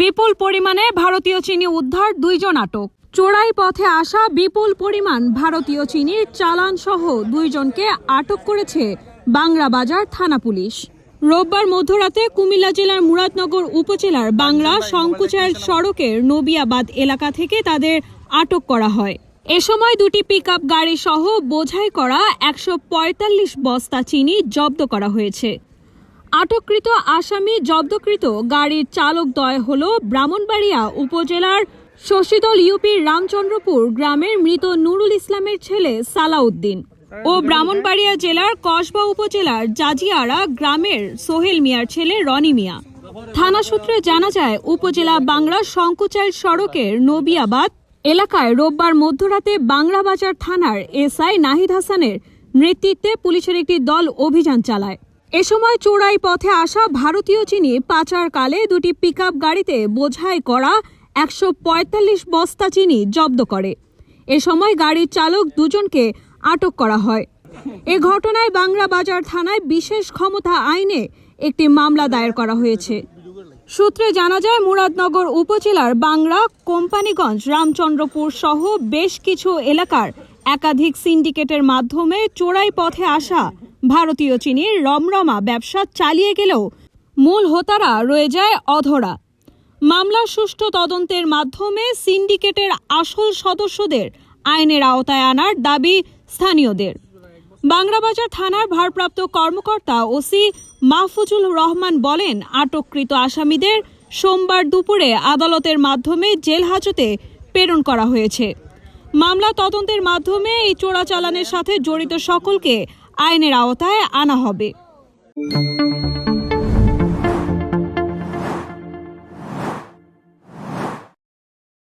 বিপুল পরিমাণে ভারতীয় চিনি উদ্ধার, 2 জন আটক। চোরাই পথে আসা বিপুল পরিমাণ ভারতীয় চিনির চালান সহ 2 জনকে আটক করেছে বাংলাবাজার থানা পুলিশ। রোববার মধ্যরাতে কুমিল্লা জেলার মুরাদনগর উপজেলার বাংলা সংকুচাইল সড়কের নবিয়াবাদ এলাকা থেকে তাদের আটক করা হয়। এ সময় 2টি পিকআপ গাড়ি সহ বোঝাই করা 145 বস্তা চিনি জব্দ করা হয়েছে। আটককৃত আসামি জব্দকৃত গাড়ির চালকদ্বয় হল ব্রাহ্মণবাড়িয়া উপজেলার শশীদল ইউপির রামচন্দ্রপুর গ্রামের মৃত নুরুল ইসলামের ছেলে সালাউদ্দিন ও ব্রাহ্মণবাড়িয়া জেলার কসবা উপজেলার জাজিয়ারা গ্রামের সোহেল মিয়ার ছেলে রনি মিয়া। থানা সূত্রে জানা যায়, উপজেলা বাংলা সংকুচাইল সড়কের নবিয়াবাদ এলাকায় রোববার মধ্যরাতে বাংলাবাজার থানার এসআই নাহিদ হাসানের নেতৃত্বে পুলিশের একটি দল অভিযান চালায়। এ সময় চোরাই পথে আসা ভারতীয় চিনি পাচারকালে 2টি পিকআপ গাড়িতে বোঝাই করা 145 বস্তা চিনি জব্দ করে। এ সময় গাড়ির চালক 2 জনকে আটক করা হয়। এ ঘটনায় বাংলাবাজার থানায় বিশেষ ক্ষমতা আইনে একটি মামলা দায়ের করা হয়েছে। সূত্রে জানা যায়, মুরাদনগর উপজেলার বাংলা, কোম্পানিগঞ্জ, রামচন্দ্রপুর সহ বেশ কিছু এলাকার একাধিক সিন্ডিকেটের মাধ্যমে চোরাই পথে আসা ভারতীয় চিনির রমরমা ব্যবসা চালিয়ে গেলেও মূল হোতারা রয়ে যায় অধরা। মামলার সুষ্ঠু তদন্তের মাধ্যমে সিন্ডিকেটের আসল সদস্যদের আইনের আওতায় আনার দাবি স্থানীয়দের। বাংলাবাজার থানার ভারপ্রাপ্ত কর্মকর্তা ওসি মাহফুজুল রহমান বলেন, আটককৃত আসামিদের সোমবার দুপুরে আদালতের মাধ্যমে জেল হাজতে প্রেরণ করা হয়েছে। মামলা তদন্তের মাধ্যমে এই চোরাচালানের সাথে জড়িত সকলকে আইনের আওতায় আনা হবে।